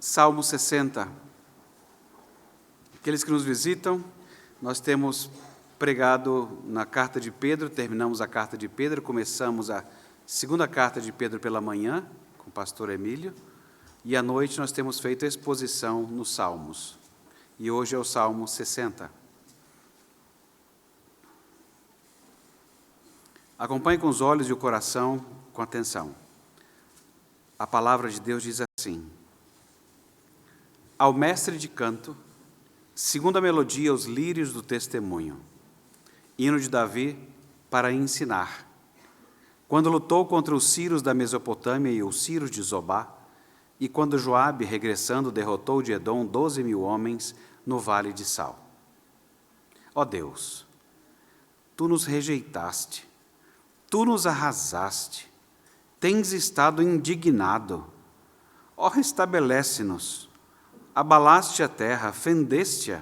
Salmo 60. Aqueles que nos visitam, nós temos pregado na carta de Pedro, terminamos a carta de Pedro, começamos a segunda carta de Pedro pela manhã, com o pastor Emílio, e à noite nós temos feito a exposição nos Salmos. E hoje é o Salmo 60. Acompanhe com os olhos e o coração com atenção. A palavra de Deus diz assim: ao mestre de canto, segundo a melodia, os lírios do testemunho, hino de Davi para ensinar. Quando lutou contra os sírios da Mesopotâmia e os sírios de Zobá, e quando Joabe, regressando, derrotou de Edom 12.000 homens no vale de Sal. Ó Deus, tu nos rejeitaste, tu nos arrasaste, tens estado indignado. Ó, restabelece-nos, abalaste a terra, fendeste-a,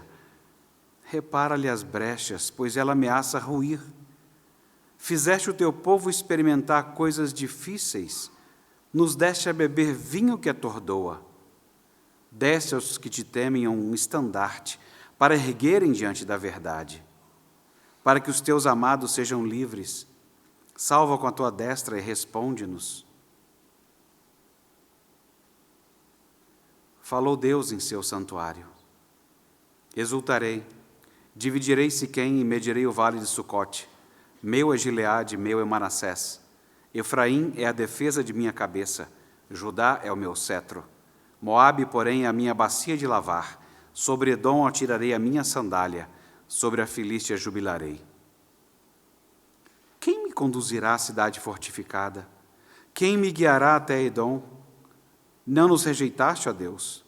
repara-lhe as brechas, pois ela ameaça ruir. Fizeste o teu povo experimentar coisas difíceis, nos deste a beber vinho que atordoa. Deste aos que te temem um estandarte, para erguerem diante da verdade, para que os teus amados sejam livres. Salva com a tua destra e responde-nos. Falou Deus em seu santuário. Exultarei, dividirei Siquém e medirei o vale de Sucote. Meu é Gileade, meu é Manassés. Efraim é a defesa de minha cabeça, Judá é o meu cetro. Moabe, porém, é a minha bacia de lavar. Sobre Edom atirarei a minha sandália, sobre a Filístia jubilarei. Quem me conduzirá à cidade fortificada? Quem me guiará até Edom? Não nos rejeitaste, ó Deus.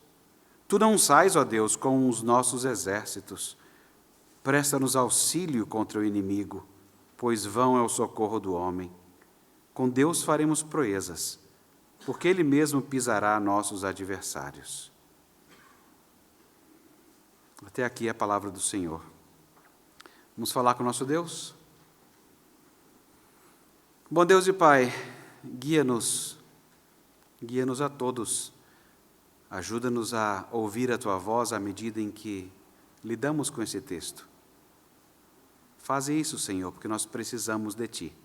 Tu não sais, ó Deus, com os nossos exércitos. Presta-nos auxílio contra o inimigo, pois vão é o socorro do homem. Com Deus faremos proezas, porque Ele mesmo pisará nossos adversários. Até aqui a palavra do Senhor. Vamos falar com o nosso Deus? Bom Deus e Pai, guia-nos a todos. Ajuda-nos a ouvir a Tua voz à medida em que lidamos com esse texto. Faze isso, Senhor, porque nós precisamos de Ti.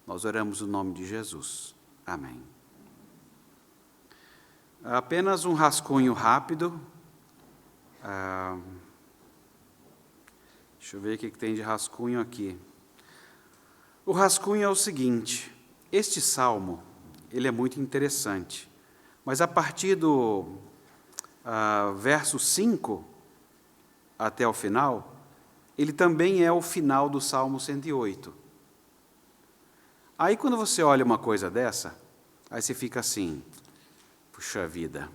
Nós oramos no nome de Jesus. Amém. Apenas um rascunho rápido. Deixa eu ver o que tem de rascunho aqui. O rascunho é o seguinte: este salmo, ele é muito interessante, mas a partir do verso 5 até o final, ele também é o final do Salmo 108. Aí quando você olha uma coisa dessa, aí você fica assim, puxa vida,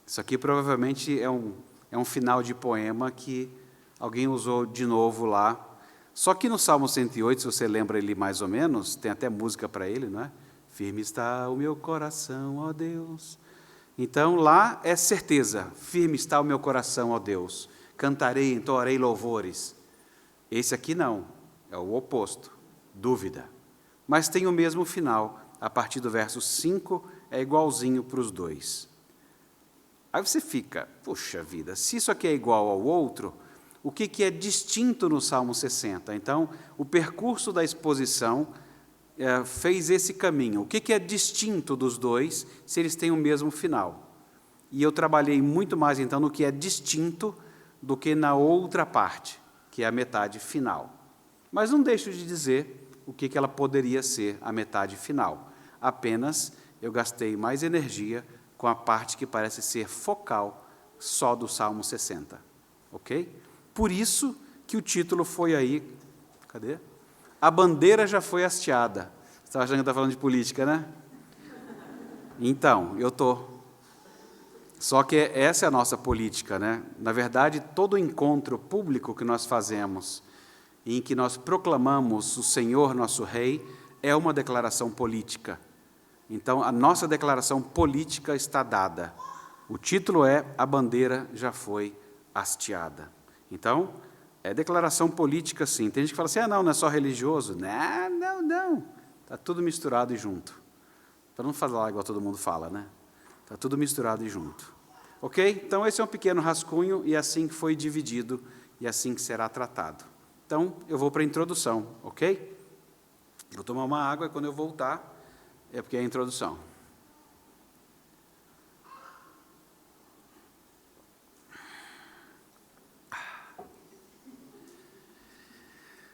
isso aqui provavelmente é um final de poema que alguém usou de novo lá. Só que no Salmo 108, se você lembra ele mais ou menos, tem até música para ele, não é? Firme está o meu coração, ó Deus. Então lá é certeza, firme está o meu coração, ó Deus. Cantarei, entoarei louvores. Esse aqui não, é o oposto, dúvida. Mas tem o mesmo final, a partir do verso 5, é igualzinho para os dois. Aí você fica, puxa vida, se isso aqui é igual ao outro, o que é distinto no Salmo 60? Então, o percurso da exposição fez esse caminho. O que é distinto dos dois, se eles têm o mesmo final? E eu trabalhei muito mais, então, no que é distinto do que na outra parte, que é a metade final. Mas não deixo de dizer o que ela poderia ser a metade final. Apenas eu gastei mais energia com a parte que parece ser focal só do Salmo 60. Ok? Por isso que o título foi aí, cadê? A bandeira já foi hasteada. Você estava achando que está falando de política, né? Então, eu estou. Só que essa é a nossa política, né? Na verdade, todo encontro público que nós fazemos, em que nós proclamamos o Senhor, nosso Rei, é uma declaração política. Então, a nossa declaração política está dada. O título é A bandeira já foi hasteada. Então, é declaração política, sim. Tem gente que fala assim, não é só religioso. Não. Está tudo misturado e junto. Para não falar igual todo mundo fala, né? Está tudo misturado e junto. Ok? Então, esse é um pequeno rascunho e é assim que foi dividido e é assim que será tratado. Então, eu vou para a introdução, ok? Vou tomar uma água e quando eu voltar, é porque é a introdução.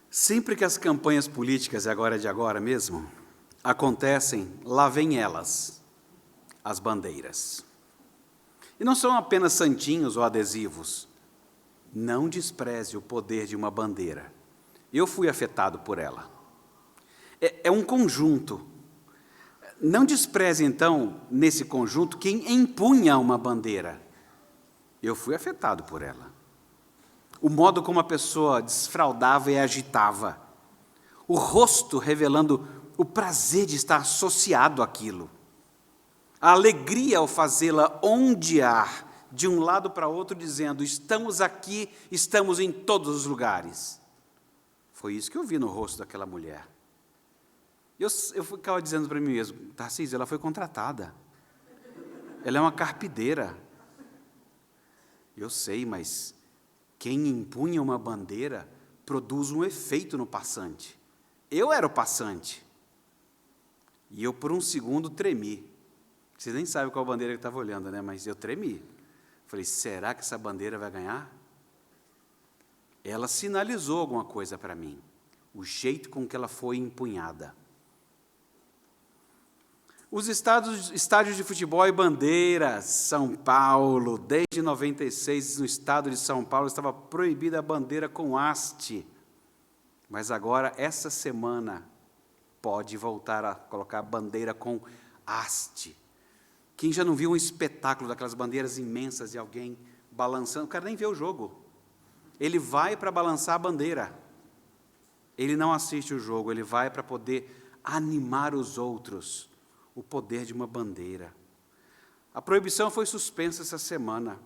Sempre que as campanhas políticas, e agora é de agora mesmo, acontecem, lá vêm elas, as bandeiras. E não são apenas santinhos ou adesivos. Não despreze o poder de uma bandeira. Eu fui afetado por ela. É um conjunto. Não despreze, então, nesse conjunto, quem empunha uma bandeira. Eu fui afetado por ela. O modo como a pessoa desfraldava e agitava. O rosto revelando o prazer de estar associado àquilo. A alegria ao fazê-la ondear de um lado para outro, dizendo, estamos aqui, estamos em todos os lugares. Foi isso que eu vi no rosto daquela mulher. Eu ficava dizendo para mim mesmo, Tarcísio, ela foi contratada. Ela é uma carpideira. Eu sei, mas quem empunha uma bandeira produz um efeito no passante. Eu era o passante. E eu, por um segundo, tremi. Vocês nem sabem qual bandeira que eu estava olhando, né? Mas eu tremi. Falei, será que essa bandeira vai ganhar? Ela sinalizou alguma coisa para mim. O jeito com que ela foi empunhada. Os estádios de futebol e bandeiras, São Paulo, desde 96, no estado de São Paulo, estava proibida a bandeira com haste. Mas agora, essa semana, pode voltar a colocar a bandeira com haste. Quem já não viu um espetáculo daquelas bandeiras imensas de alguém balançando, o cara nem vê o jogo. Ele vai para balançar a bandeira. Ele não assiste o jogo, ele vai para poder animar os outros. O poder de uma bandeira. A proibição foi suspensa essa semana.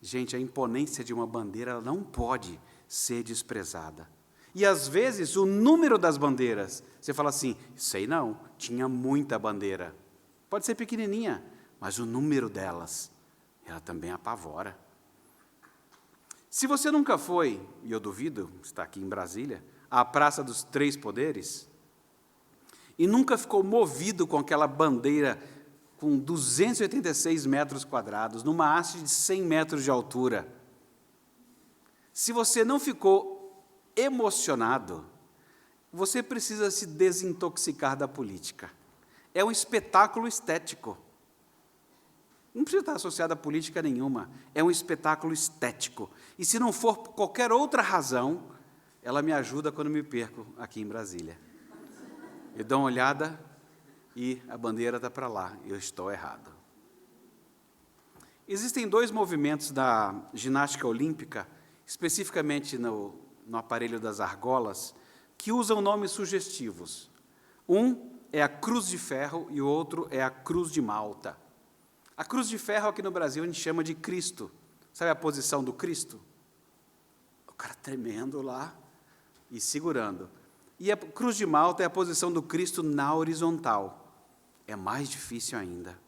Gente, a imponência de uma bandeira ela não pode ser desprezada. E, às vezes, o número das bandeiras, você fala assim, sei não, tinha muita bandeira. Pode ser pequenininha, mas o número delas, ela também apavora. Se você nunca foi, e eu duvido, está aqui em Brasília, à Praça dos Três Poderes, e nunca ficou movido com aquela bandeira com 286 metros quadrados, numa haste de 100 metros de altura. Se você não ficou emocionado, você precisa se desintoxicar da política. É um espetáculo estético. Não precisa estar associado a política nenhuma. É um espetáculo estético. E se não for por qualquer outra razão, ela me ajuda quando me perco aqui em Brasília. Eu dou uma olhada e a bandeira está para lá, eu estou errado. Existem dois movimentos da ginástica olímpica, especificamente no aparelho das argolas, que usam nomes sugestivos. Um é a cruz de ferro e o outro é a cruz de Malta. A cruz de ferro aqui no Brasil a gente chama de Cristo. Sabe a posição do Cristo? O cara tremendo lá e segurando. E a cruz de Malta é a posição do Cristo na horizontal. É mais difícil ainda.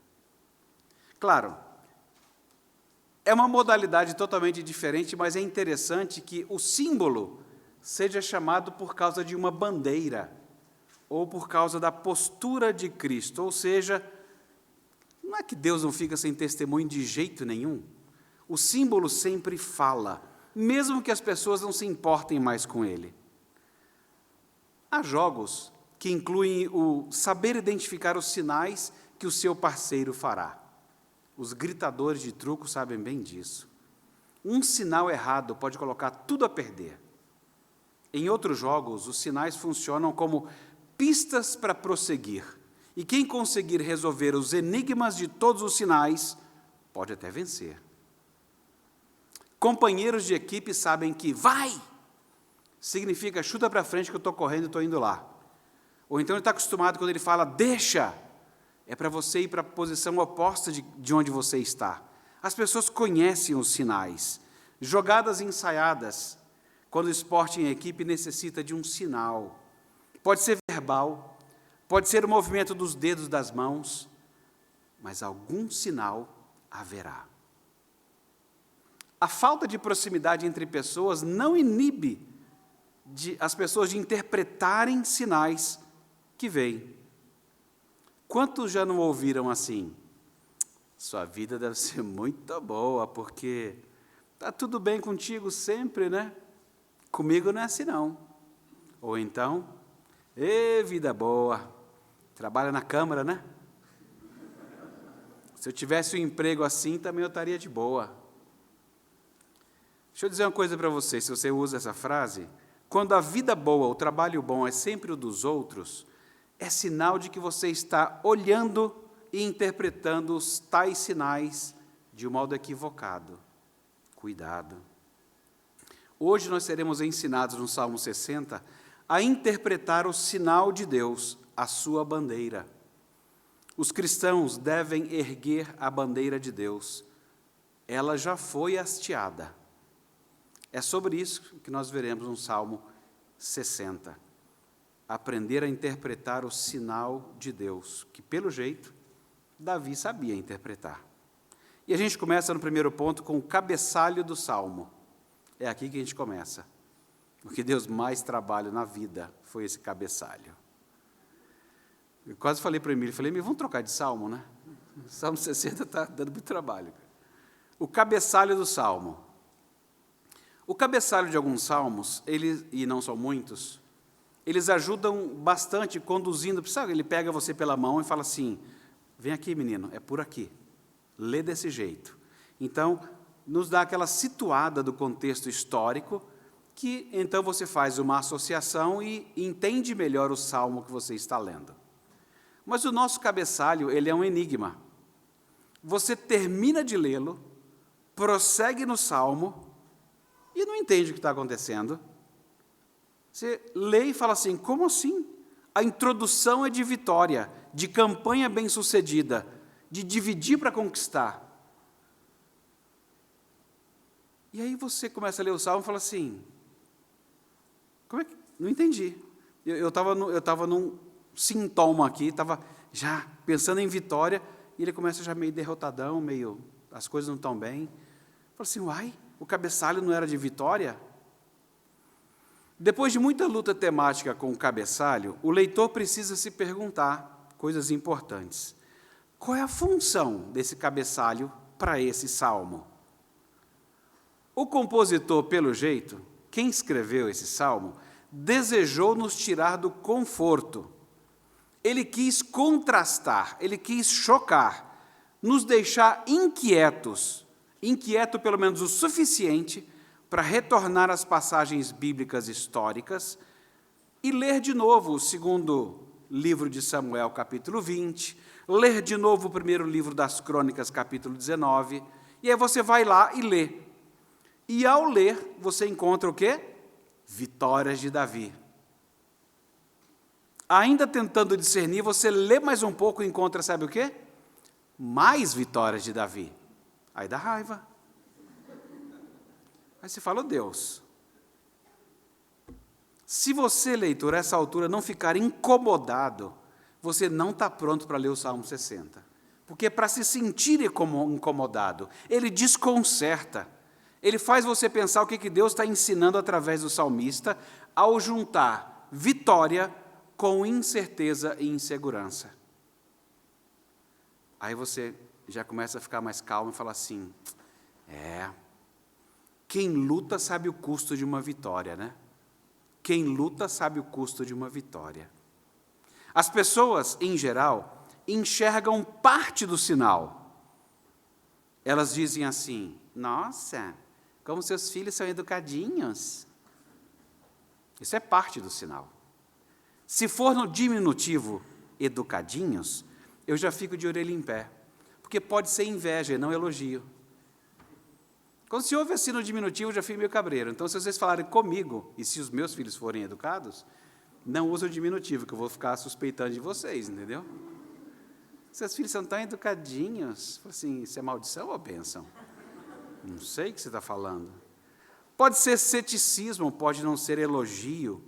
Claro, é uma modalidade totalmente diferente, mas é interessante que o símbolo seja chamado por causa de uma bandeira, ou por causa da postura de Cristo. Ou seja, não é que Deus não fica sem testemunho de jeito nenhum. O símbolo sempre fala, mesmo que as pessoas não se importem mais com ele. Há jogos que incluem o saber identificar os sinais que o seu parceiro fará. Os gritadores de truco sabem bem disso. Um sinal errado pode colocar tudo a perder. Em outros jogos, os sinais funcionam como pistas para prosseguir. E quem conseguir resolver os enigmas de todos os sinais, pode até vencer. Companheiros de equipe sabem que vai! Significa chuta para frente que eu estou correndo e estou indo lá. Ou então ele está acostumado quando ele fala deixa, é para você ir para a posição oposta de onde você está. As pessoas conhecem os sinais. Jogadas ensaiadas, quando o esporte em equipe necessita de um sinal. Pode ser verbal, pode ser o movimento dos dedos das mãos, mas algum sinal haverá. A falta de proximidade entre pessoas não inibe as pessoas de interpretarem sinais que veem. Quantos já não ouviram assim? Sua vida deve ser muito boa, porque está tudo bem contigo sempre, né? Comigo não é assim, não. Ou então, vida boa, trabalha na Câmara, né? Se eu tivesse um emprego assim, também eu estaria de boa. Deixa eu dizer uma coisa para você, se você usa essa frase, quando a vida boa, o trabalho bom é sempre o dos outros, é sinal de que você está olhando e interpretando os tais sinais de um modo equivocado. Cuidado. Hoje nós seremos ensinados no Salmo 60 a interpretar o sinal de Deus, a sua bandeira. Os cristãos devem erguer a bandeira de Deus. Ela já foi hasteada. É sobre isso que nós veremos no Salmo 60. Aprender a interpretar o sinal de Deus, que, pelo jeito, Davi sabia interpretar. E a gente começa no primeiro ponto com o cabeçalho do Salmo. É aqui que a gente começa. O que Deus mais trabalha na vida foi esse cabeçalho. Eu quase falei para o Emílio, vamos trocar de Salmo, né? O Salmo 60 está dando muito trabalho. O cabeçalho do Salmo. O cabeçalho de alguns salmos, e não são muitos, eles ajudam bastante conduzindo. Sabe, ele pega você pela mão e fala assim, vem aqui, menino, é por aqui. Lê desse jeito. Então, nos dá aquela situada do contexto histórico, que então você faz uma associação e entende melhor o salmo que você está lendo. Mas o nosso cabeçalho, ele é um enigma. Você termina de lê-lo, prossegue no salmo, e não entende o que está acontecendo. Você lê e fala assim, como assim? A introdução é de vitória, de campanha bem-sucedida, de dividir para conquistar. E aí você começa a ler o Salmo e fala assim, como é que... Não entendi. Eu estava num sintoma aqui, estava já pensando em vitória, e ele começa já meio derrotadão, as coisas não estão bem. Eu falo assim, o cabeçalho não era de vitória? Depois de muita luta temática com o cabeçalho, o leitor precisa se perguntar coisas importantes. Qual é a função desse cabeçalho para esse salmo? O compositor, pelo jeito, quem escreveu esse salmo, desejou nos tirar do conforto. Ele quis contrastar, ele quis chocar, nos deixar inquietos, inquieto pelo menos o suficiente para retornar às passagens bíblicas históricas e ler de novo o segundo livro de Samuel, capítulo 20, ler de novo o primeiro livro das Crônicas, capítulo 19, e aí você vai lá e lê. E ao ler, você encontra o quê? Vitórias de Davi. Ainda tentando discernir, você lê mais um pouco e encontra, sabe o quê? Mais vitórias de Davi. Aí dá raiva. Aí você fala, Deus, se você, leitor, a essa altura não ficar incomodado, você não está pronto para ler o Salmo 60. Porque para se sentir incomodado, ele desconcerta. Ele faz você pensar o que Deus está ensinando através do salmista ao juntar vitória com incerteza e insegurança. Aí você já começa a ficar mais calmo e fala assim, quem luta sabe o custo de uma vitória, né? Quem luta sabe o custo de uma vitória. As pessoas, em geral, enxergam parte do sinal. Elas dizem assim, nossa, como seus filhos são educadinhos. Isso é parte do sinal. Se for no diminutivo, educadinhos, eu já fico de orelha em pé, porque pode ser inveja e não elogio. Quando se ouve assim no diminutivo, eu já fico meio cabreiro. Então, se vocês falarem comigo, e se os meus filhos forem educados, não usem o diminutivo, que eu vou ficar suspeitando de vocês, entendeu? Seus filhos são tão educadinhos. Assim, isso é maldição ou bênção? Não sei o que você está falando. Pode ser ceticismo, pode não ser elogio.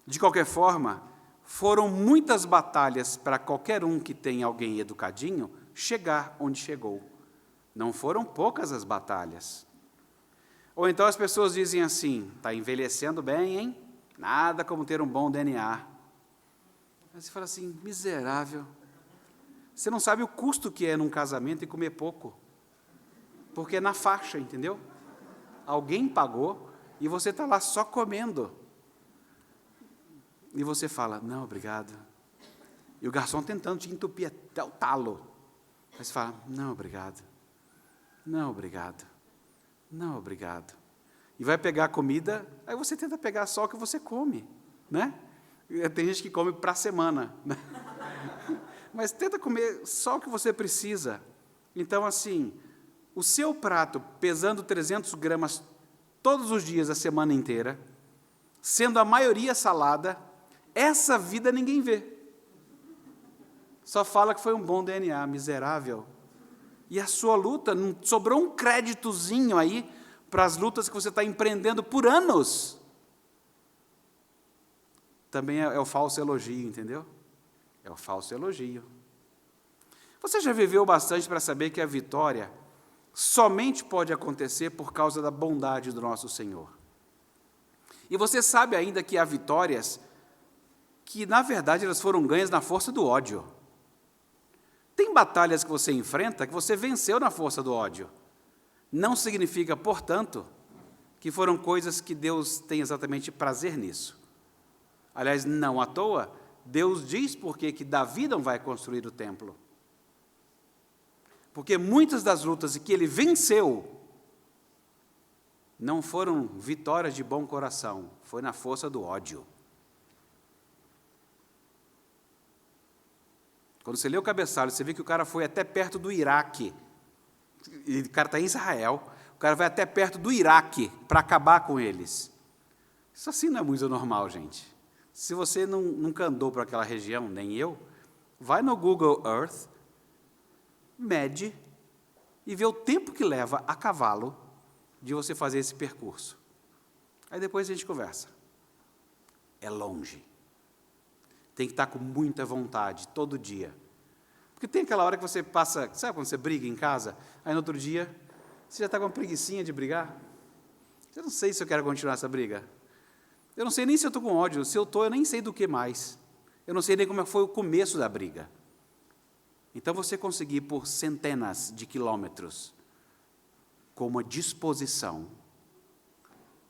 De qualquer forma, foram muitas batalhas para qualquer um que tem alguém educadinho chegar onde chegou. Não foram poucas as batalhas. Ou então as pessoas dizem assim, está envelhecendo bem, hein? Nada como ter um bom DNA. Aí você fala assim, miserável. Você não sabe o custo que é num casamento e comer pouco. Porque é na faixa, entendeu? Alguém pagou e você está lá só comendo. E você fala, não, obrigado. E o garçom tentando te entupir até o talo. Aí você fala, não, obrigado. Não, obrigado. Não, obrigado. E vai pegar a comida, aí você tenta pegar só o que você come, né? Tem gente que come para a semana, né? Mas tenta comer só o que você precisa. Então, assim, o seu prato pesando 300 gramas todos os dias, a semana inteira, sendo a maioria salada, essa vida ninguém vê. Só fala que foi um bom DNA, miserável. E a sua luta, não sobrou um créditozinho aí para as lutas que você está empreendendo por anos. Também é o falso elogio, entendeu? É o falso elogio. Você já viveu bastante para saber que a vitória somente pode acontecer por causa da bondade do nosso Senhor. E você sabe ainda que há vitórias que, na verdade, elas foram ganhas na força do ódio. Tem batalhas que você enfrenta que você venceu na força do ódio. Não significa, portanto, que foram coisas que Deus tem exatamente prazer nisso. Aliás, não à toa, Deus diz por que Davi não vai construir o templo. Porque muitas das lutas que ele venceu não foram vitórias de bom coração, foi na força do ódio. Quando você lê o cabeçalho, você vê que o cara foi até perto do Iraque. E o cara está em Israel. O cara vai até perto do Iraque para acabar com eles. Isso assim não é muito normal, gente. Se você nunca andou por aquela região, nem eu, vai no Google Earth, mede e vê o tempo que leva a cavalo de você fazer esse percurso. Aí depois a gente conversa. É longe. Tem que estar com muita vontade, todo dia. Porque tem aquela hora que você passa, sabe quando você briga em casa? Aí no outro dia, você já está com uma preguicinha de brigar? Eu não sei se eu quero continuar essa briga. Eu não sei nem se eu estou com ódio. Se eu estou, eu nem sei do que mais. Eu não sei nem como foi o começo da briga. Então, você conseguir por centenas de quilômetros, com uma disposição,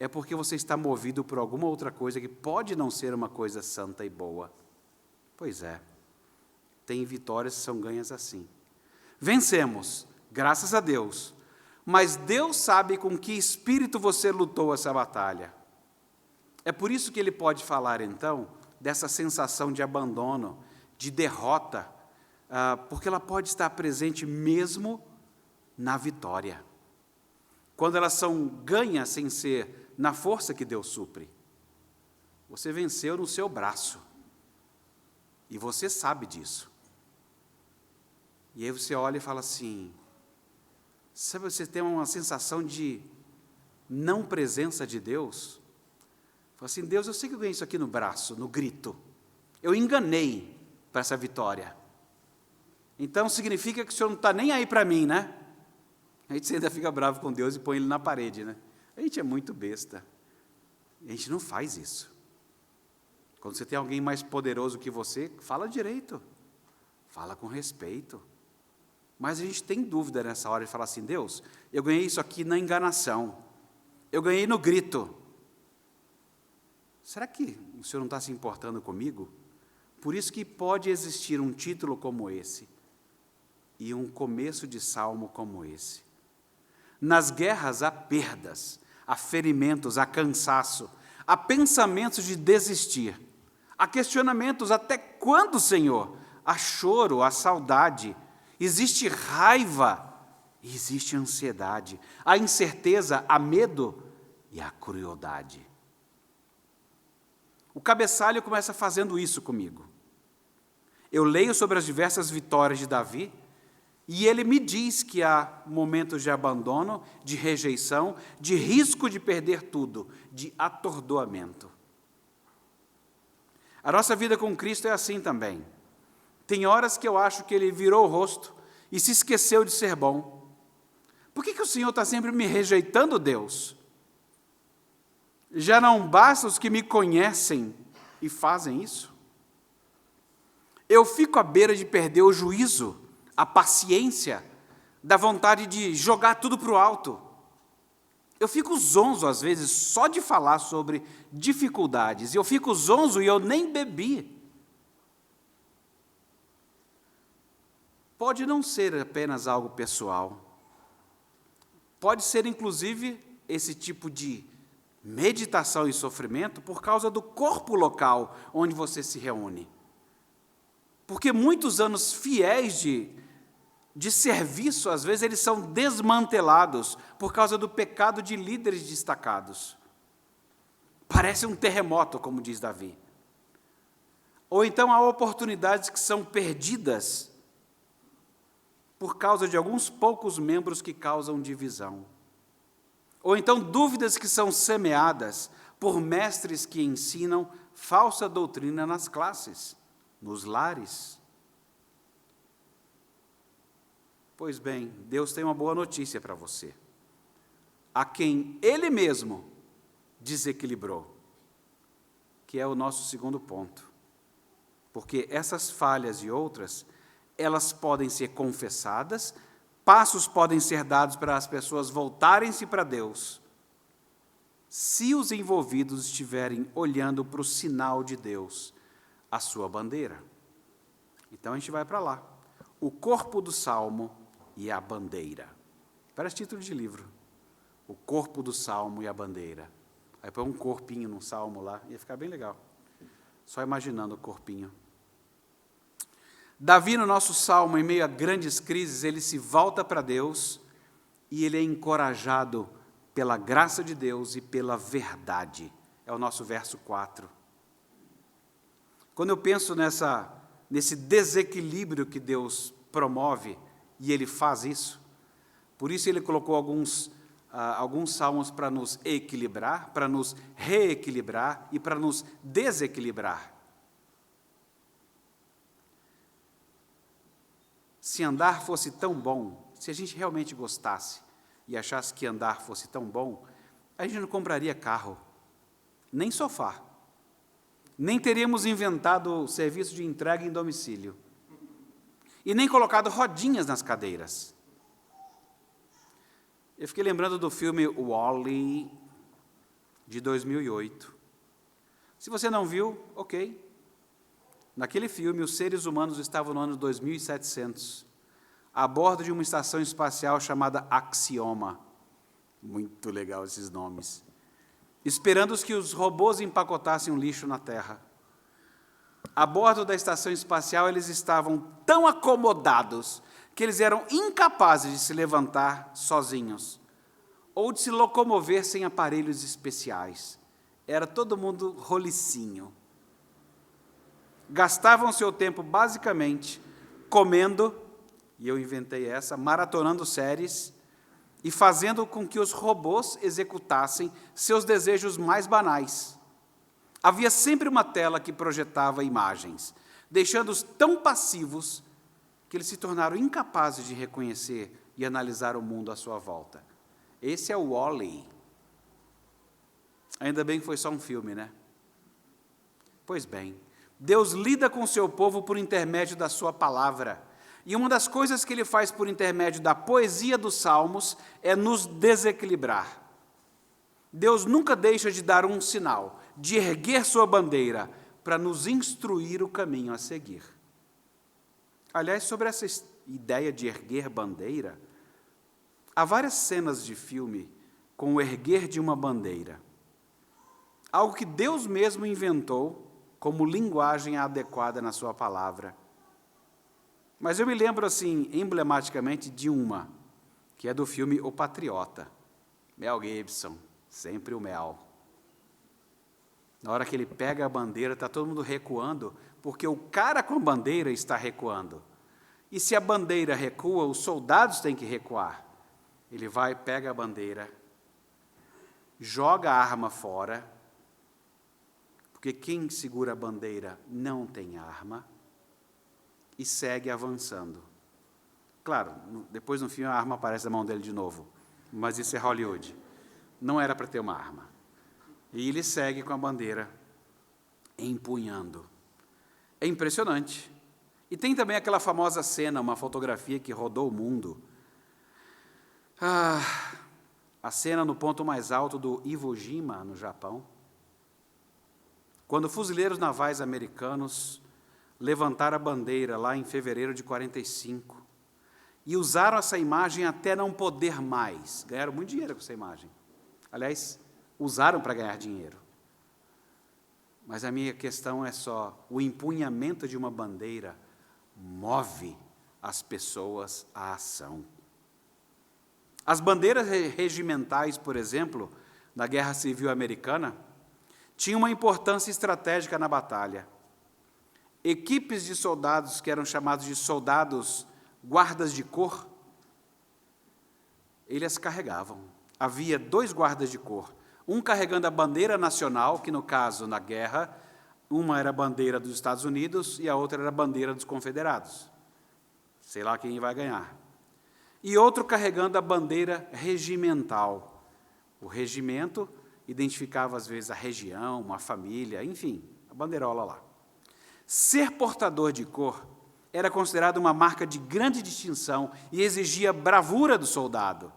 é porque você está movido por alguma outra coisa que pode não ser uma coisa santa e boa. Pois é, tem vitórias que são ganhas assim. Vencemos, graças a Deus, mas Deus sabe com que espírito você lutou essa batalha. É por isso que Ele pode falar, então, dessa sensação de abandono, de derrota, porque ela pode estar presente mesmo na vitória. Quando elas são ganhas sem ser na força que Deus supre. Você venceu no seu braço. E você sabe disso. E aí você olha e fala assim, sabe, você tem uma sensação de não presença de Deus? Fala assim, Deus, eu sei que eu ganhei isso aqui no braço, no grito. Eu enganei para essa vitória. Então significa que o Senhor não está nem aí para mim, né? A gente ainda fica bravo com Deus e põe Ele na parede, né? A gente é muito besta. A gente não faz isso. Quando você tem alguém mais poderoso que você, fala direito. Fala com respeito. Mas a gente tem dúvida nessa hora de falar assim, Deus, eu ganhei isso aqui na enganação. Eu ganhei no grito. Será que o Senhor não está se importando comigo? Por isso que pode existir um título como esse e um começo de salmo como esse. Nas guerras há perdas, há ferimentos, há cansaço, há pensamentos de desistir, há questionamentos, até quando, Senhor? Há choro, há saudade, existe raiva, existe ansiedade, há incerteza, há medo e há crueldade. O cabeçalho começa fazendo isso comigo. Eu leio sobre as diversas vitórias de Davi, e ele me diz que há momentos de abandono, de rejeição, de risco de perder tudo, de atordoamento. A nossa vida com Cristo é assim também. Tem horas que eu acho que Ele virou o rosto e se esqueceu de ser bom? Por que o Senhor está sempre me rejeitando, Deus? Já não basta os que me conhecem e fazem isso? Eu fico à beira de perder o juízo, a paciência, da vontade de jogar tudo para o alto. Eu fico zonzo, às vezes, só de falar sobre dificuldades. Eu fico zonzo e eu nem bebi. Pode não ser apenas algo pessoal. Pode ser, inclusive, esse tipo de meditação e sofrimento por causa do corpo local onde você se reúne. Porque muitos anos fiéis de serviço, às vezes, eles são desmantelados por causa do pecado de líderes destacados. Parece um terremoto, como diz Davi. Ou então há oportunidades que são perdidas por causa de alguns poucos membros que causam divisão. Ou então dúvidas que são semeadas por mestres que ensinam falsa doutrina nas classes, nos lares. Pois bem, Deus tem uma boa notícia para você. A quem Ele mesmo desequilibrou, que é o nosso segundo ponto. Porque essas falhas e outras, elas podem ser confessadas, passos podem ser dados para as pessoas voltarem-se para Deus, se os envolvidos estiverem olhando para o sinal de Deus, a sua bandeira. Então a gente vai para lá. O corpo do salmo e a bandeira. Parece título de livro. O corpo do salmo e a bandeira. Aí põe um corpinho num salmo lá, ia ficar bem legal. Só imaginando o corpinho. Davi, no nosso salmo, em meio a grandes crises, ele se volta para Deus e ele é encorajado pela graça de Deus e pela verdade. É o nosso verso 4. Quando eu penso nesse desequilíbrio que Deus promove, e Ele faz isso, por isso Ele colocou alguns salmos para nos equilibrar, para nos reequilibrar e para nos desequilibrar. Se andar fosse tão bom, se a gente realmente gostasse e achasse que andar fosse tão bom, a gente não compraria carro, nem sofá, nem teríamos inventado o serviço de entrega em domicílio, e nem colocado rodinhas nas cadeiras. Eu fiquei lembrando do filme Wall-E, de 2008. Se você não viu, ok. Naquele filme, os seres humanos estavam no ano 2700, a bordo de uma estação espacial chamada Axioma. Muito legal esses nomes. Esperando que os robôs empacotassem o lixo na Terra. A bordo da estação espacial, eles estavam tão acomodados que eles eram incapazes de se levantar sozinhos ou de se locomover sem aparelhos especiais. Era todo mundo rolicinho. Gastavam seu tempo, basicamente, comendo, e eu inventei essa, maratonando séries, e fazendo com que os robôs executassem seus desejos mais banais. Havia sempre uma tela que projetava imagens, deixando-os tão passivos que eles se tornaram incapazes de reconhecer e analisar o mundo à sua volta. Esse é o Wall-E. Ainda bem que foi só um filme, né? Pois bem, Deus lida com o seu povo por intermédio da sua palavra. E uma das coisas que Ele faz por intermédio da poesia dos salmos é nos desequilibrar. Deus nunca deixa de dar um sinal, de erguer sua bandeira, para nos instruir o caminho a seguir. Aliás, sobre essa ideia de erguer bandeira, há várias cenas de filme com o erguer de uma bandeira. Algo que Deus mesmo inventou como linguagem adequada na sua palavra. Mas eu me lembro, assim, emblematicamente de uma, que é do filme O Patriota. Mel Gibson, sempre o Mel. Na hora que ele pega a bandeira, está todo mundo recuando, porque o cara com a bandeira está recuando. E se a bandeira recua, os soldados têm que recuar. Ele vai, pega a bandeira, joga a arma fora, porque quem segura a bandeira não tem arma, e segue avançando. Claro, depois no fim a arma aparece na mão dele de novo, mas isso é Hollywood. Não era para ter uma arma. E ele segue com a bandeira, empunhando. É impressionante. E tem também aquela famosa cena, uma fotografia que rodou o mundo. A cena no ponto mais alto do Iwo Jima, no Japão, quando fuzileiros navais americanos levantaram a bandeira lá em fevereiro de 45 e usaram essa imagem até não poder mais. Ganharam muito dinheiro com essa imagem. Aliás, usaram para ganhar dinheiro. Mas a minha questão é só, o empunhamento de uma bandeira move as pessoas à ação. As bandeiras regimentais, por exemplo, na Guerra Civil Americana, tinham uma importância estratégica na batalha. Equipes de soldados, que eram chamados de soldados guardas de cor, eles carregavam. Havia 2 guardas de cor, um carregando a bandeira nacional, que no caso, na guerra, uma era a bandeira dos Estados Unidos e a outra era a bandeira dos confederados. Sei lá quem vai ganhar. E outro carregando a bandeira regimental. O regimento identificava, às vezes, a região, uma família, enfim, a bandeirola lá. Ser portador de cor era considerado uma marca de grande distinção e exigia bravura do soldado.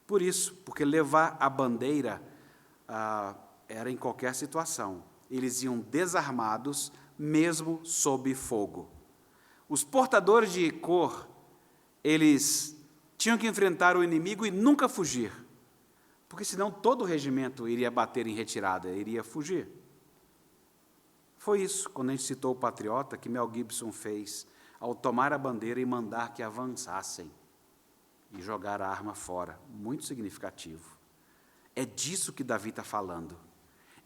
Por isso, porque levar a bandeira era em qualquer situação. Eles iam desarmados, mesmo sob fogo. Os portadores de cor, eles tinham que enfrentar o inimigo e nunca fugir, porque senão todo o regimento iria bater em retirada, iria fugir. Foi isso, quando a gente citou o patriota, que Mel Gibson fez, ao tomar a bandeira e mandar que avançassem e jogar a arma fora. Muito significativo. É disso que Davi está falando.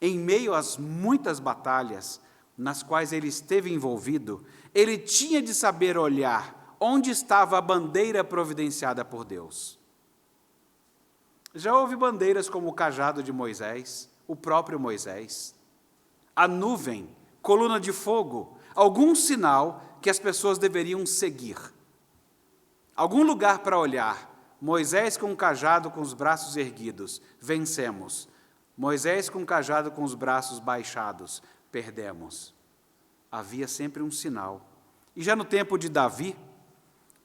Em meio às muitas batalhas nas quais ele esteve envolvido, ele tinha de saber olhar onde estava a bandeira providenciada por Deus. Já houve bandeiras como o cajado de Moisés, o próprio Moisés, a nuvem, coluna de fogo, algum sinal que as pessoas deveriam seguir. Algum lugar para olhar. Moisés com o cajado com os braços erguidos, vencemos. Moisés com o cajado com os braços baixados, perdemos. Havia sempre um sinal. E já no tempo de Davi,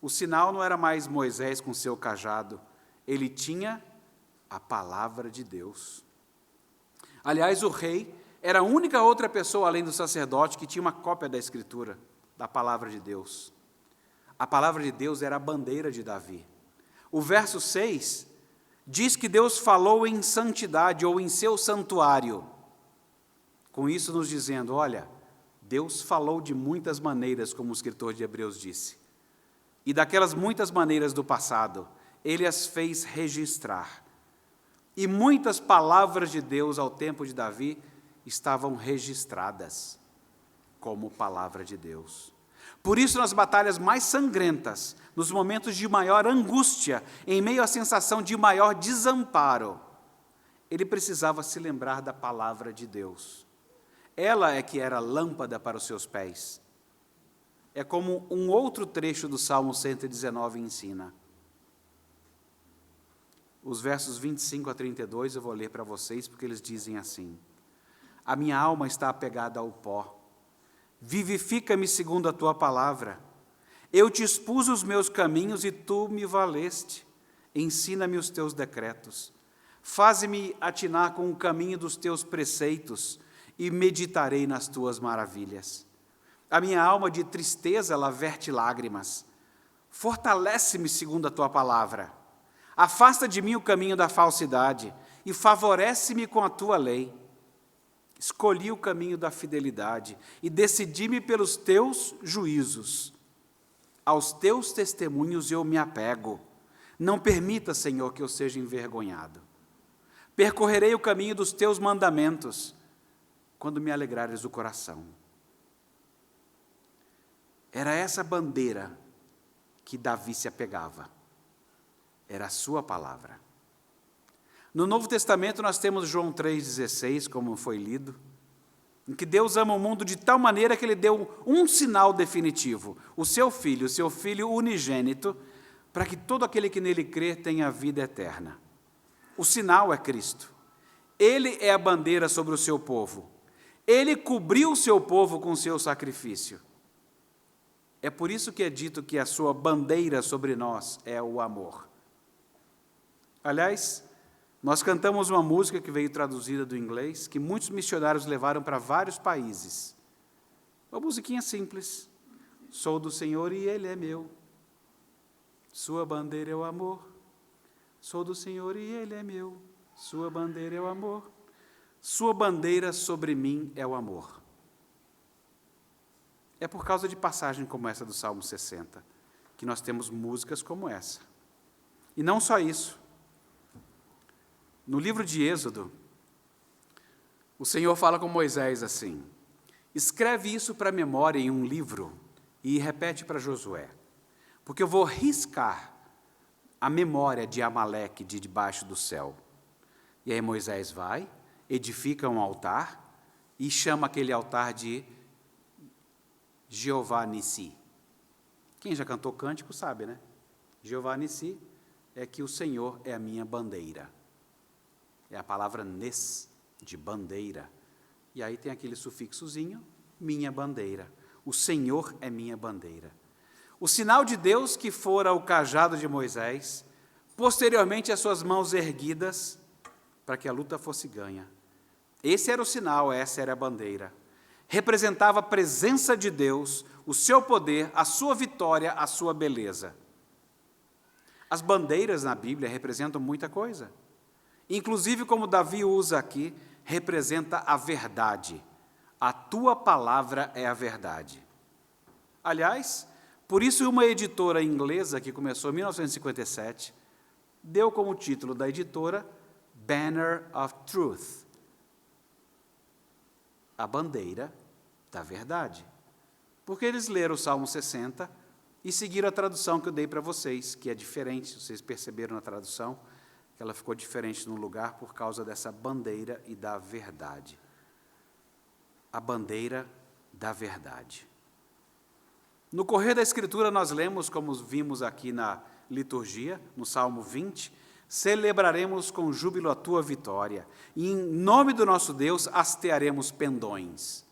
o sinal não era mais Moisés com seu cajado, ele tinha a palavra de Deus. Aliás, o rei era a única outra pessoa, além do sacerdote, que tinha uma cópia da Escritura, da palavra de Deus. A palavra de Deus era a bandeira de Davi. O verso 6 diz que Deus falou em santidade ou em seu santuário. Com isso nos dizendo, olha, Deus falou de muitas maneiras, como o escritor de Hebreus disse. E daquelas muitas maneiras do passado, ele as fez registrar. E muitas palavras de Deus ao tempo de Davi estavam registradas como palavra de Deus. Por isso, nas batalhas mais sangrentas, nos momentos de maior angústia, em meio à sensação de maior desamparo, ele precisava se lembrar da palavra de Deus. Ela é que era lâmpada para os seus pés. É como um outro trecho do Salmo 119 ensina. Os versos 25 a 32 eu vou ler para vocês, porque eles dizem assim: a minha alma está apegada ao pó, vivifica-me segundo a tua palavra. Eu te expus os meus caminhos e tu me valeste. Ensina-me os teus decretos. Faze-me atinar com o caminho dos teus preceitos e meditarei nas tuas maravilhas. A minha alma de tristeza, ela verte lágrimas. Fortalece-me segundo a tua palavra. Afasta de mim o caminho da falsidade e favorece-me com a tua lei. Escolhi o caminho da fidelidade e decidi-me pelos teus juízos. Aos teus testemunhos eu me apego. Não permita, Senhor, que eu seja envergonhado. Percorrerei o caminho dos teus mandamentos, quando me alegrares o coração. Era essa bandeira que Davi se apegava. Era a sua palavra. No Novo Testamento nós temos João 3,16, como foi lido, em que Deus ama o mundo de tal maneira que Ele deu um sinal definitivo. O seu filho unigênito, para que todo aquele que nele crer tenha vida eterna. O sinal é Cristo. Ele é a bandeira sobre o seu povo. Ele cobriu o seu povo com o seu sacrifício. É por isso que é dito que a sua bandeira sobre nós é o amor. Aliás, nós cantamos uma música que veio traduzida do inglês, que muitos missionários levaram para vários países. Uma musiquinha simples. Sou do Senhor e Ele é meu. Sua bandeira é o amor. Sou do Senhor e Ele é meu. Sua bandeira é o amor. Sua bandeira sobre mim é o amor. É por causa de passagem como essa do Salmo 60, que nós temos músicas como essa. E não só isso. No livro de Êxodo, o Senhor fala com Moisés assim: escreve isso para a memória em um livro e repete para Josué, porque eu vou riscar a memória de Amaleque de debaixo do céu. E aí Moisés vai, edifica um altar e chama aquele altar de Jeová Nissi. Quem já cantou cântico sabe, né? Jeová Nissi é que o Senhor é a minha bandeira. É a palavra nes, de bandeira. E aí tem aquele sufixozinho, minha bandeira. O Senhor é minha bandeira. O sinal de Deus que fora o cajado de Moisés, posteriormente as suas mãos erguidas, para que a luta fosse ganha. Esse era o sinal, essa era a bandeira. Representava a presença de Deus, o seu poder, a sua vitória, a sua beleza. As bandeiras na Bíblia representam muita coisa. Inclusive, como Davi usa aqui, representa a verdade. A tua palavra é a verdade. Aliás, por isso uma editora inglesa, que começou em 1957, deu como título da editora Banner of Truth, a bandeira da verdade. Porque eles leram o Salmo 60 e seguiram a tradução que eu dei para vocês, que é diferente, vocês perceberam na tradução, que ela ficou diferente no lugar por causa dessa bandeira e da verdade. A bandeira da verdade. No correr da Escritura nós lemos, como vimos aqui na liturgia, no Salmo 20, celebraremos com júbilo a tua vitória, e em nome do nosso Deus hastearemos pendões.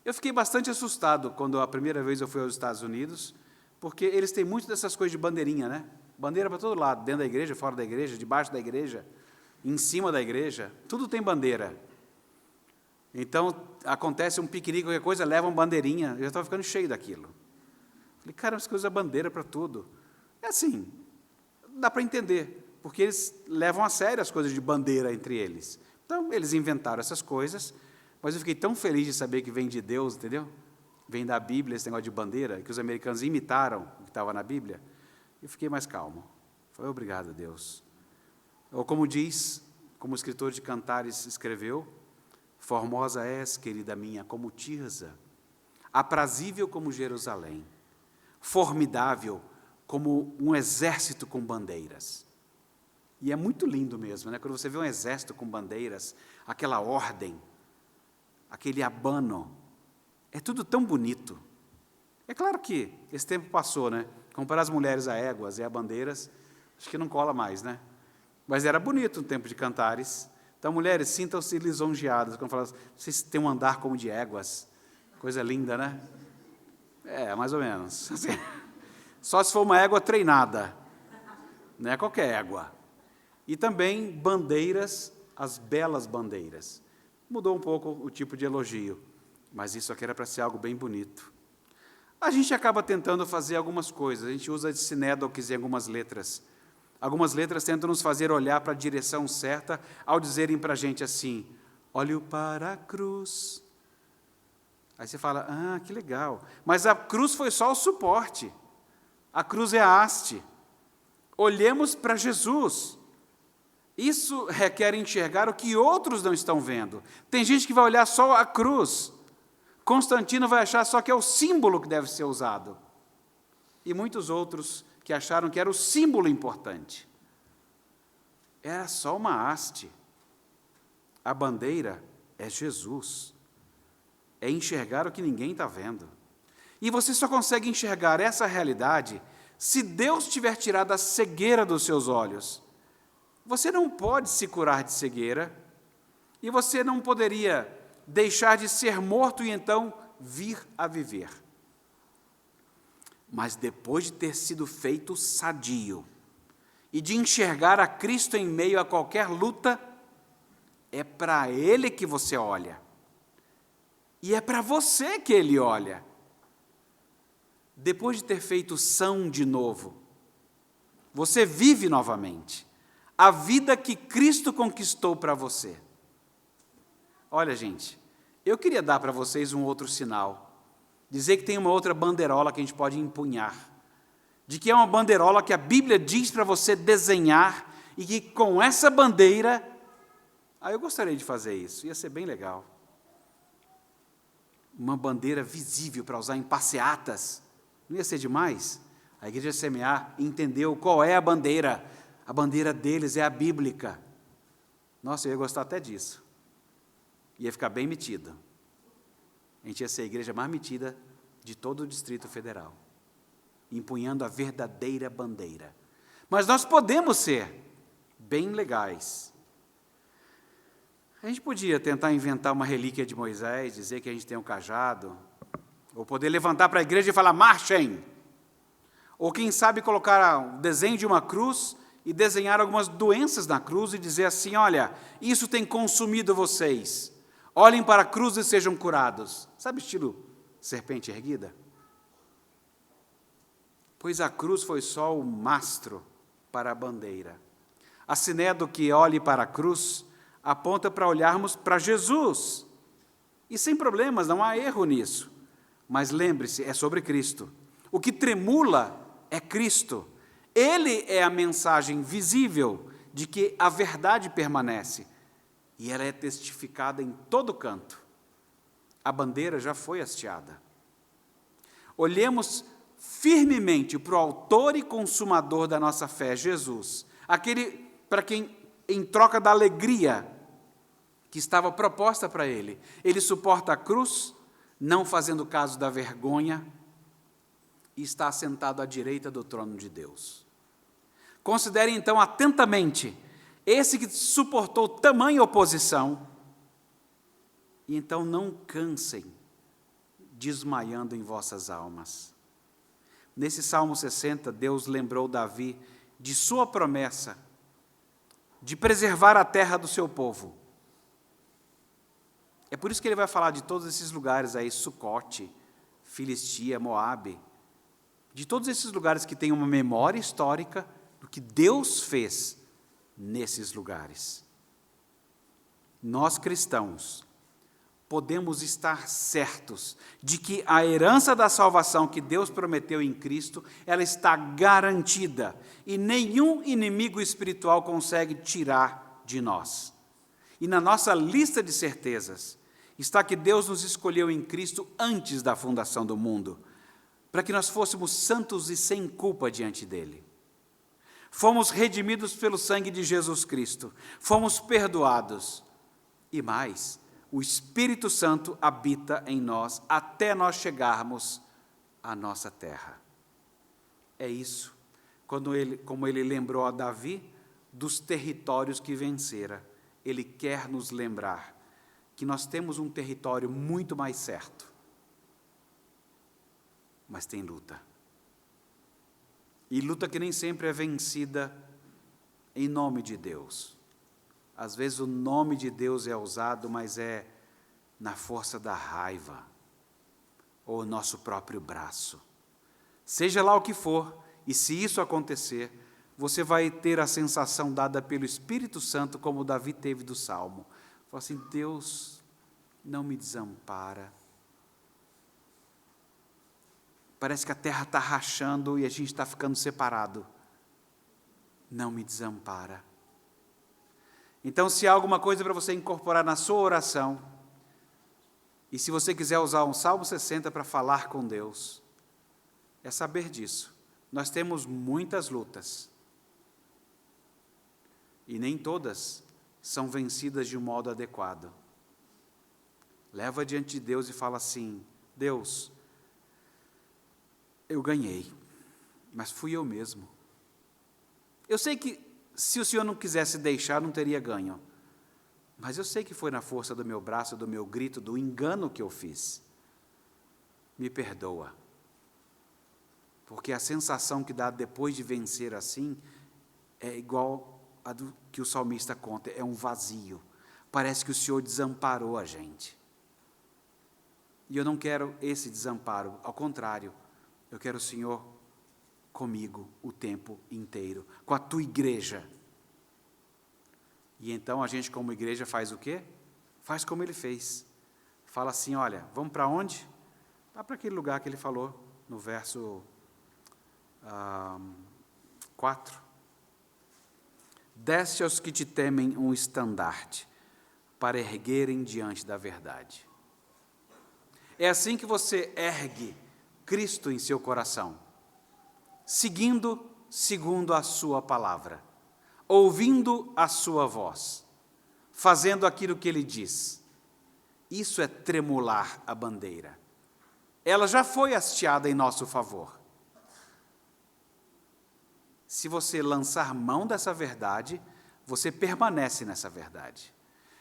Eu fiquei bastante assustado quando a primeira vez eu fui aos Estados Unidos, porque eles têm muito dessas coisas de bandeirinha, né? Bandeira para todo lado, dentro da igreja, fora da igreja, debaixo da igreja, em cima da igreja, tudo tem bandeira. Então, acontece um piquenique, qualquer coisa, levam bandeirinha, eu já estava ficando cheio daquilo. Falei, cara, as coisas bandeira para tudo. É assim, dá para entender, porque eles levam a sério as coisas de bandeira entre eles. Então, eles inventaram essas coisas, mas eu fiquei tão feliz de saber que vem de Deus, entendeu? Vem da Bíblia esse negócio de bandeira, que os americanos imitaram o que estava na Bíblia. Eu fiquei mais calmo. Falei, obrigado, Deus. Ou como diz, como o escritor de Cantares escreveu, formosa és, querida minha, como Tirza, aprazível como Jerusalém, formidável como um exército com bandeiras. E é muito lindo mesmo, né? Quando você vê um exército com bandeiras, aquela ordem, aquele abano, é tudo tão bonito. É claro que esse tempo passou, né? Comparar as mulheres a éguas e a bandeiras, acho que não cola mais, né? Mas era bonito no tempo de Cantares. Então, mulheres, sintam-se lisonjeadas, quando falam, vocês têm um andar como de éguas. Coisa linda, né? É, mais ou menos. Assim, só se for uma égua treinada, não é qualquer égua. E também bandeiras, as belas bandeiras. Mudou um pouco o tipo de elogio, mas isso aqui era para ser algo bem bonito. A gente acaba tentando fazer algumas coisas, a gente usa de sinédoques em algumas letras. Algumas letras tentam nos fazer olhar para a direção certa, ao dizerem para a gente assim, olhe para a cruz. Aí você fala, ah, que legal. Mas a cruz foi só o suporte. A cruz é a haste. Olhemos para Jesus. Isso requer enxergar o que outros não estão vendo. Tem gente que vai olhar só a cruz. Constantino vai achar só que é o símbolo que deve ser usado. E muitos outros que acharam que era o símbolo importante. Era só uma haste. A bandeira é Jesus. É enxergar o que ninguém está vendo. E você só consegue enxergar essa realidade Se Deus tiver tirado a cegueira dos seus olhos, você não pode se curar de cegueira, e você não poderia deixar de ser morto e então vir a viver. Mas depois de ter sido feito sadio, e de enxergar a Cristo em meio a qualquer luta, é para Ele que você olha. E é para você que Ele olha. Depois de ter feito são de novo, você vive novamente a vida que Cristo conquistou para você. Olha, gente, eu queria dar para vocês um outro sinal, dizer que tem uma outra bandeirola que a gente pode empunhar, de que é uma bandeirola que a Bíblia diz para você desenhar, e que com essa bandeira, eu gostaria de fazer isso, ia ser bem legal. Uma bandeira visível para usar em passeatas, não ia ser demais? A igreja Semear entendeu qual é a bandeira deles é a bíblica. Nossa, eu ia gostar até disso, ia ficar bem metido, a gente ia ser a igreja mais metida de todo o Distrito Federal, empunhando a verdadeira bandeira. Mas nós podemos ser bem legais. A gente podia tentar inventar uma relíquia de Moisés, dizer que a gente tem um cajado, ou poder levantar para a igreja e falar, marchem! Ou quem sabe colocar um desenho de uma cruz e desenhar algumas doenças na cruz e dizer assim, olha, isso tem consumido vocês, olhem para a cruz e sejam curados. Sabe estilo serpente erguida? Pois a cruz foi só o mastro para a bandeira. A Sinédo que olhe para a cruz aponta para olharmos para Jesus. E sem problemas, não há erro nisso. Mas lembre-se, é sobre Cristo. O que tremula é Cristo. Ele é a mensagem visível de que a verdade permanece. E ela é testificada em todo canto. A bandeira já foi hasteada. Olhemos firmemente para o autor e consumador da nossa fé, Jesus. Aquele para quem, em troca da alegria que estava proposta para ele suporta a cruz, não fazendo caso da vergonha, e está assentado à direita do trono de Deus. Considere então atentamente esse que suportou tamanha oposição, e então não cansem, desmaiando em vossas almas. Nesse Salmo 60, Deus lembrou Davi de sua promessa de preservar a terra do seu povo. É por isso que ele vai falar de todos esses lugares aí, Sucote, Filistia, Moabe, de todos esses lugares que têm uma memória histórica do que Deus fez nesses lugares. Nós cristãos podemos estar certos de que a herança da salvação que Deus prometeu em Cristo, ela está garantida e nenhum inimigo espiritual consegue tirar de nós. E na nossa lista de certezas está que Deus nos escolheu em Cristo antes da fundação do mundo, para que nós fôssemos santos e sem culpa diante dele. Fomos redimidos pelo sangue de Jesus Cristo, fomos perdoados e mais, o Espírito Santo habita em nós até nós chegarmos à nossa terra. É isso, como ele lembrou a Davi dos territórios que vencera, ele quer nos lembrar que nós temos um território muito mais certo, mas tem luta. E luta que nem sempre é vencida em nome de Deus. Às vezes o nome de Deus é usado, mas é na força da raiva, ou nosso próprio braço. Seja lá o que for, e se isso acontecer, você vai ter a sensação dada pelo Espírito Santo, como Davi teve do Salmo. Fala assim, Deus não me desampara. Parece que a terra está rachando e a gente está ficando separado. Não me desampara. Então, se há alguma coisa para você incorporar na sua oração, e se você quiser usar um Salmo 60 para falar com Deus, é saber disso. Nós temos muitas lutas, e nem todas são vencidas de um modo adequado. Leva diante de Deus e fala assim, Deus, eu ganhei, mas fui eu mesmo. Eu sei que se o Senhor não quisesse deixar, não teria ganho. Mas eu sei que foi na força do meu braço, do meu grito, do engano que eu fiz. Me perdoa. Porque a sensação que dá depois de vencer assim é igual a do que o salmista conta, é um vazio. Parece que o Senhor desamparou a gente. E eu não quero esse desamparo, ao contrário, eu quero o Senhor comigo o tempo inteiro, com a tua igreja. E então a gente, como igreja, faz o quê? Faz como ele fez. Fala assim, olha, vamos para onde? Vá para aquele lugar que ele falou, no verso 4. Deste aos que te temem um estandarte, para erguerem diante da verdade. É assim que você ergue Cristo em seu coração, segundo a sua palavra, ouvindo a sua voz, fazendo aquilo que ele diz. Isso é tremular a bandeira. Ela já foi hasteada em nosso favor. Se você lançar mão dessa verdade, você permanece nessa verdade.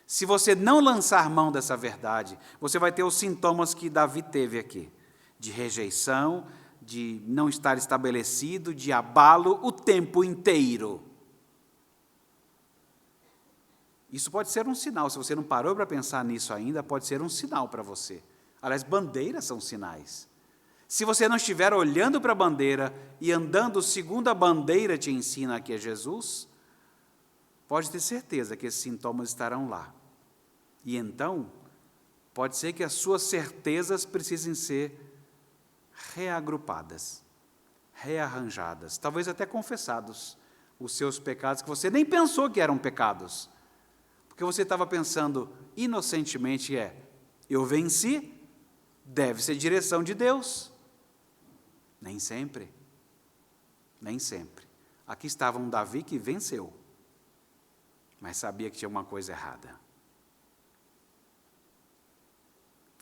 Se você não lançar mão dessa verdade, você vai ter os sintomas que Davi teve aqui, de rejeição, de não estar estabelecido, de abalo o tempo inteiro. Isso pode ser um sinal, se você não parou para pensar nisso ainda, pode ser um sinal para você. Aliás, bandeiras são sinais. Se você não estiver olhando para a bandeira e andando segundo a bandeira te ensina, que é Jesus, pode ter certeza que esses sintomas estarão lá. E então, pode ser que as suas certezas precisem ser reagrupadas, rearranjadas, talvez até confessados, os seus pecados que você nem pensou que eram pecados. Porque você estava pensando inocentemente, eu venci, deve ser direção de Deus. Nem sempre. Nem sempre. Aqui estava um Davi que venceu, mas sabia que tinha uma coisa errada.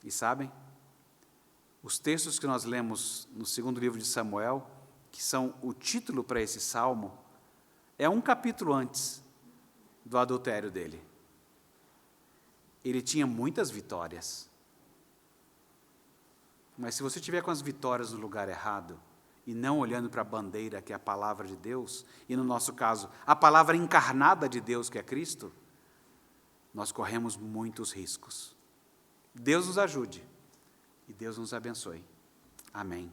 E sabem, os textos que nós lemos no segundo livro de Samuel, que são o título para esse salmo, é um capítulo antes do adultério dele. Ele tinha muitas vitórias. Mas se você estiver com as vitórias no lugar errado, e não olhando para a bandeira, que é a palavra de Deus, e no nosso caso, a palavra encarnada de Deus, que é Cristo, nós corremos muitos riscos. Deus nos ajude e Deus nos abençoe. Amém.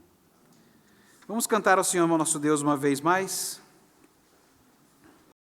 Vamos cantar ao Senhor, nosso Deus, uma vez mais?